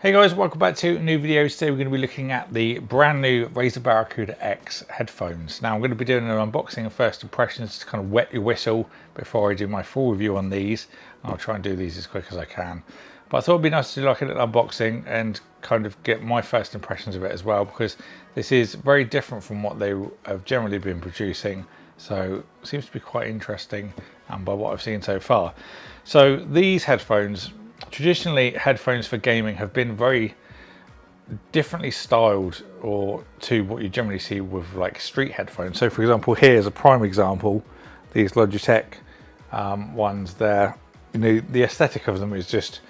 Hey guys, welcome back to a new video. Today we're going to be looking at the brand new Razer Barracuda X headphones. Now I'm going to be doing an unboxing and first impressions to kind of wet your whistle before I do my full review on these. I'll try and do these as quick as I can. But I thought it'd be nice to do like an unboxing and kind of get my first impressions of it as well, because this is very different from what they have generally been producing. So it seems to be quite interesting by what I've seen so far. So these headphones, traditionally headphones for gaming, have been very differently styled or to what you generally see with like street headphones. So for example, here's a prime example, these Logitech ones there. You know, the aesthetic of them is just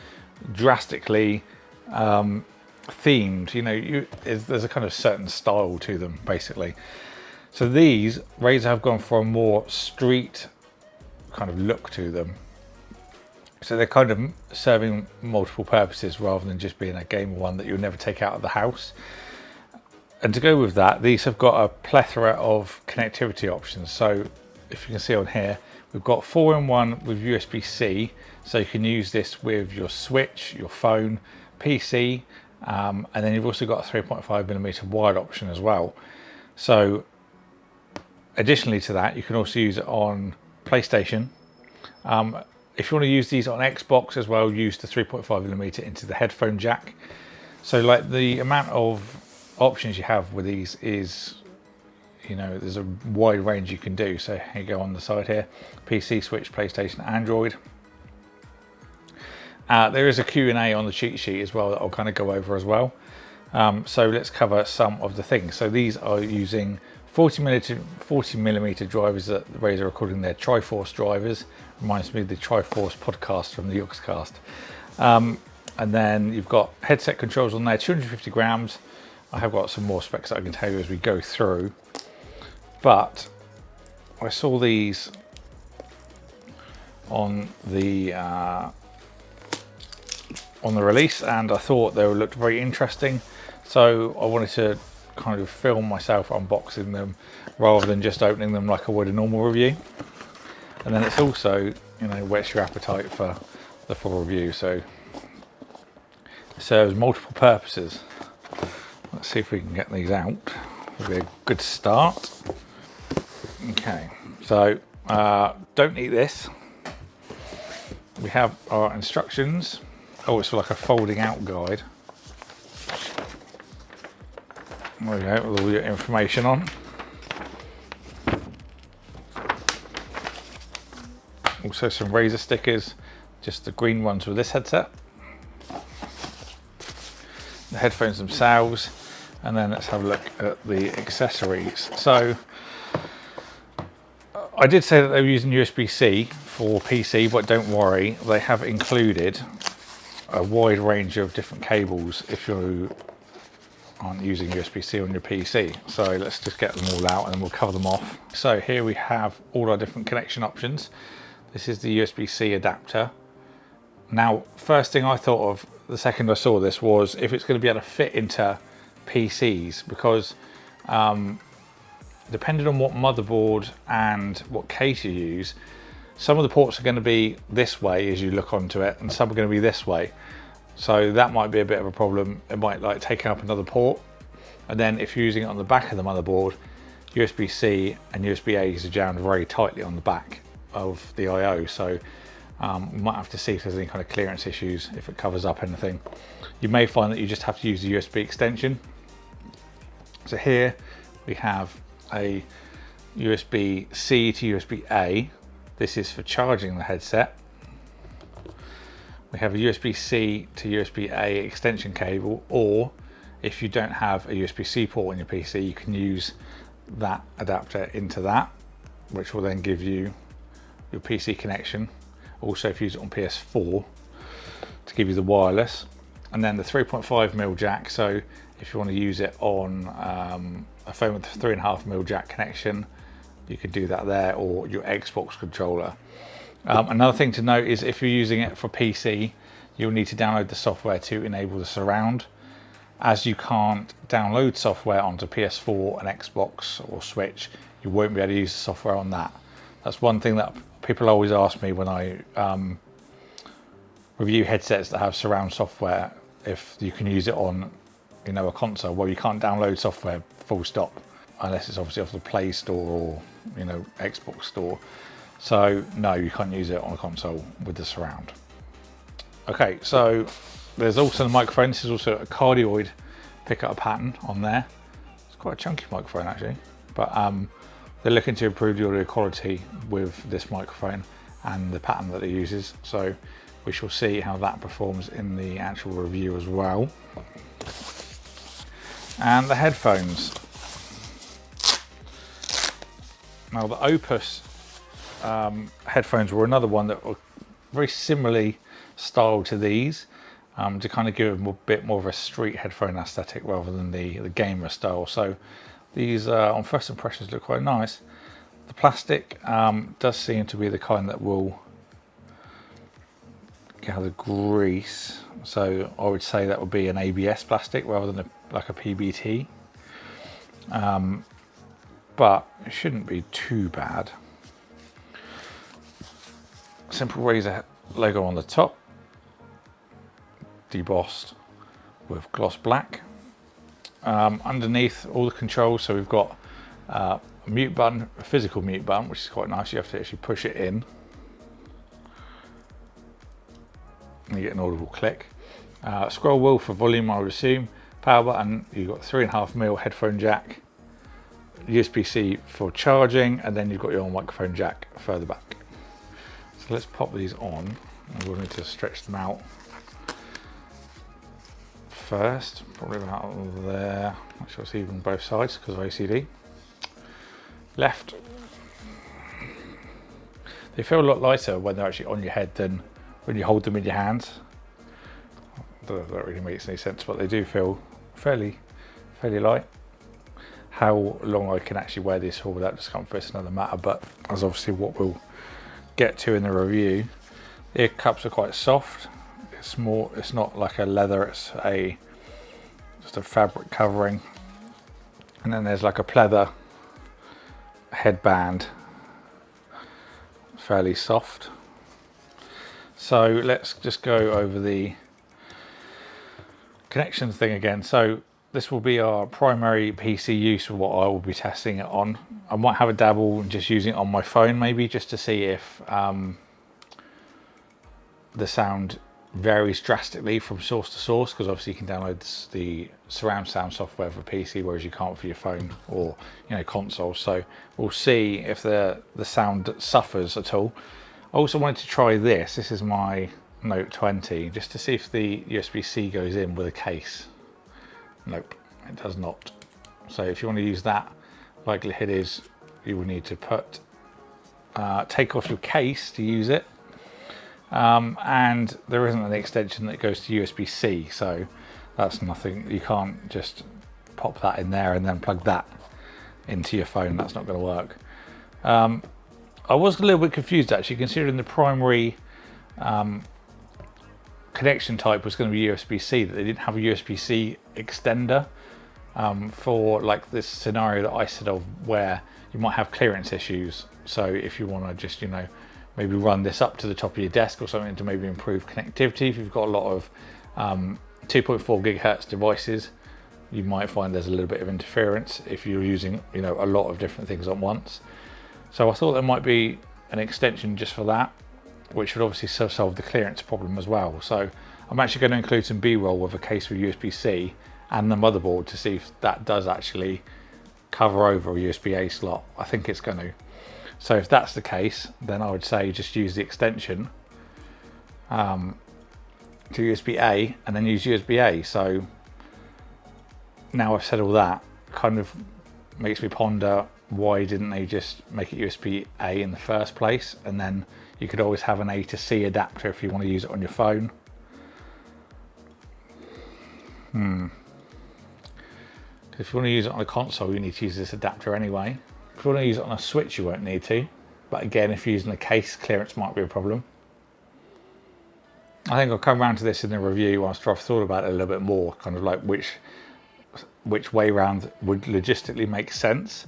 drastically themed. You know, there's a kind of certain style to them basically. So these Razer have gone for a more street kind of look to them. So they're kind of serving multiple purposes rather than just being a gamer one that you'll never take out of the house. And to go with that, these have got a plethora of connectivity options. So if you can see on here, we've got 4-in-1 with USB-C. So you can use this with your Switch, your phone, PC, and then you've also got a 3.5mm wide option as well. So additionally to that, you can also use it on PlayStation. If you want to use these on Xbox as well, use the 3.5mm into the headphone jack. So like the amount of options you have with these is, you know, there's a wide range you can do. So here you go on the side here, PC, Switch, PlayStation, Android. There is a Q&A on the cheat sheet as well that I'll kind of go over as well. So let's cover some of the things. So these are using 40mm drivers that Razer are calling their Triforce drivers. Reminds me of the Triforce podcast from the Yogscast. And then you've got headset controls on there, 250 grams. I have got some more specs that I can tell you as we go through. But I saw these on the release and I thought they looked very interesting. So I wanted to kind of film myself unboxing them rather than just opening them like I would a normal review. And then it's also, you know, whets your appetite for the full review. So it serves multiple purposes. Let's see if we can get these out. It'll be a good start. Okay, so don't eat this. We have our instructions. Oh, it's like a folding out guide. There we go, with all your information on. Also some Razer stickers, just the green ones with this headset. The headphones themselves, and then let's have a look at the accessories. So I did say that they were using USB-C for PC, but don't worry, they have included a wide range of different cables if you aren't using USB-C on your PC. So let's just get them all out and then we'll cover them off. So here we have all our different connection options. This is the USB-C adapter. Now, first thing I thought of the second I saw this was if it's going to be able to fit into PCs, because depending on what motherboard and what case you use, some of the ports are going to be this way as you look onto it, and some are going to be this way. So that might be a bit of a problem. It might like take up another port. And then if you're using it on the back of the motherboard, USB-C and USB-A's are jammed very tightly on the back of the I/O. So we might have to see if there's any kind of clearance issues, if it covers up anything. You may find that you just have to use the USB extension. So here we have a USB-C to USB-A. This is for charging the headset. We have a USB-C to USB-A extension cable, or if you don't have a USB-C port on your PC, you can use that adapter into that, which will then give you your PC connection. Also, if you use it on PS4, to give you the wireless. And then the 3.5mm jack, so if you want to use it on a phone with a 3.5mm jack connection, you could do that there, or your Xbox controller. Another thing to note is if you're using it for PC, you'll need to download the software to enable the surround. As you can't download software onto PS4 and Xbox or Switch, you won't be able to use the software on that. That's one thing that people always ask me when I review headsets that have surround software. if you can use it on, you know, a console. Well, you can't download software full stop unless it's obviously off the Play Store or, you know, Xbox Store. So no, you can't use it on a console with the surround. Okay, so there's also the microphone. This is also a cardioid pickup pattern on there. It's quite a chunky microphone actually, but they're looking to improve the audio quality with this microphone and the pattern that it uses. So we shall see how that performs in the actual review as well. And the headphones. Now the Opus headphones were another one that were very similarly styled to these, to kind of give them a bit more of a street headphone aesthetic rather than the gamer style. So these on first impressions look quite nice. The plastic does seem to be the kind that will gather grease, so I would say that would be an ABS plastic rather than like a PBT, but it shouldn't be too bad. Simple Razer logo on the top, debossed with gloss black. Underneath all the controls, so we've got a mute button, a physical mute button, which is quite nice. You have to actually push it in and you get an audible click. Scroll wheel for volume, I would assume. Power button, you've got 3.5mm headphone jack, USB-C for charging, and then you've got your microphone jack further back. So let's pop these on, and we'll need to stretch them out first, probably about there. Make sure it's even on both sides because of OCD. Left. They feel a lot lighter when they're actually on your head than when you hold them in your hands. That really makes any sense, but they do feel fairly light. How long I can actually wear this for without discomfort is another matter, but that's obviously what we'll get to in the review. The ear cups are quite soft. It's not like a leather, it's just a fabric covering. And then there's like a pleather headband, fairly soft. So let's just go over the connections thing again. So this will be our primary PC use for what I will be testing it on. I might have a dabble and just using it on my phone maybe, just to see if the sound varies drastically from source to source, because obviously you can download the surround sound software for PC, whereas you can't for your phone or, you know, console. So we'll see if the sound suffers at all. I also wanted to try this. This is my Note 20, just to see if the USB-C goes in with a case. Nope, it does not. So if you want to use that, likelihood is you will need to take off your case to use it. And there isn't an extension that goes to USB-C, so that's nothing. You can't just pop that in there and then plug that into your phone. That's not going to work. I was a little bit confused actually, considering the primary connection type was going to be USB-C, that they didn't have a USB-C extender for like this scenario that I said of, where you might have clearance issues. So if you want to just, you know, maybe run this up to the top of your desk or something to maybe improve connectivity. If you've got a lot of 2.4 gigahertz devices, you might find there's a little bit of interference if you're using, you know, a lot of different things at once. So I thought there might be an extension just for that, which would obviously solve the clearance problem as well. So I'm actually going to include some B-roll with a case with USB-C and the motherboard to see if that does actually cover over a USB-A slot. I think it's going to. So if that's the case, then I would say just use the extension to USB-A and then use USB-A. So now I've said all that, kind of makes me ponder, why didn't they just make it USB-A in the first place? And then you could always have an A to C adapter if you want to use it on your phone. If you want to use it on a console, you need to use this adapter anyway. If you want to use it on a Switch, you won't need to. But again, if you're using a case, clearance might be a problem. I think I'll come around to this in the review after I've thought about it a little bit more, kind of like which way round would logistically make sense.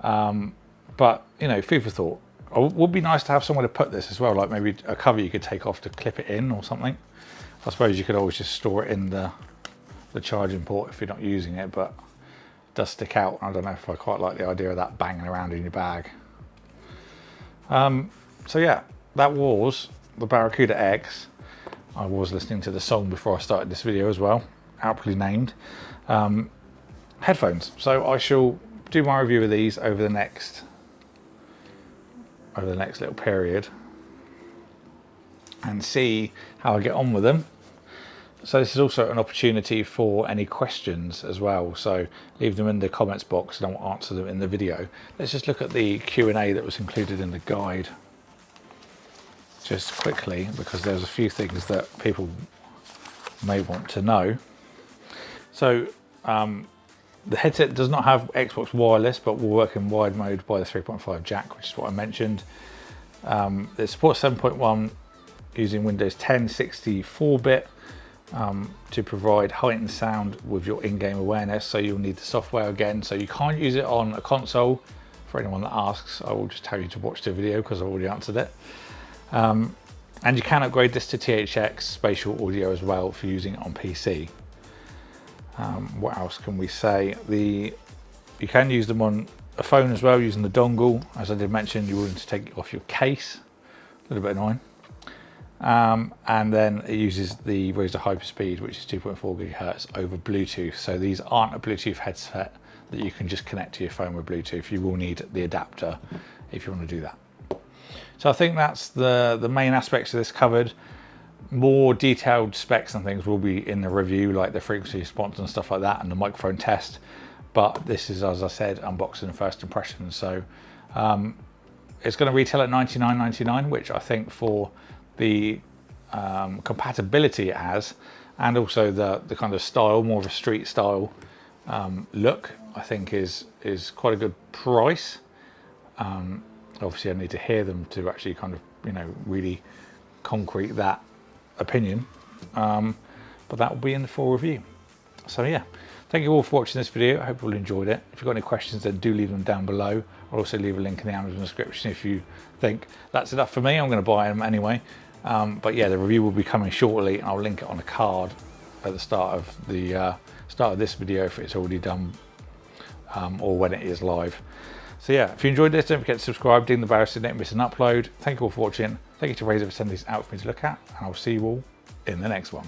But, you know, food for thought. It would be nice to have somewhere to put this as well, like maybe a cover you could take off to clip it in or something. I suppose you could always just store it in the charging port if you're not using it, but it does stick out. I don't know if I quite like the idea of that banging around in your bag. So yeah, that was the Barracuda X. I was listening to the song before I started this video as well, aptly named. Headphones. So I shall do my review of these over the next little period and see how I get on with them. So this is also an opportunity for any questions as well. So leave them in the comments box and I'll answer them in the video. Let's just look at the Q&A that was included in the guide just quickly, because there's a few things that people may want to know. So the headset does not have Xbox wireless, but will work in wide mode by the 3.5 jack, which is what I mentioned. It supports 7.1 using Windows 10 64-bit to provide heightened sound with your in-game awareness. So you'll need the software again. So you can't use it on a console. For anyone that asks, I will just tell you to watch the video because I've already answered it. And you can upgrade this to THX spatial audio as well for using it on PC. What else can we say? You can use them on a phone as well using the dongle. As I did mention, you will need to take it off your case. A little bit annoying. And then it uses the Razer Hyperspeed, which is 2.4 gigahertz over Bluetooth. So these aren't a Bluetooth headset that you can just connect to your phone with Bluetooth. You will need the adapter if you want to do that. So I think that's the main aspects of this covered. More detailed specs and things will be in the review, like the frequency response and stuff like that, and the microphone test. But this is, as I said, unboxing and first impressions. So it's going to retail at $99.99, which I think for the compatibility it has, and also the kind of style, more of a street style look, I think is quite a good price. Obviously I need to hear them to actually kind of, really concrete that opinion, but that will be in the full review. So yeah, thank you all for watching this video. I hope you all enjoyed it. If you've got any questions, then do leave them down below. I'll also leave a link in the Amazon description if you think that's enough for me. I'm going to buy them anyway, but yeah, the review will be coming shortly, and I'll link it on a card at the start of this video if it's already done, or when it is live. So yeah, if you enjoyed this, don't forget to subscribe, ding the bell so you don't miss an upload. Thank you all for watching. Thank you to Razer for sending these out for me to look at, and I'll see you all in the next one.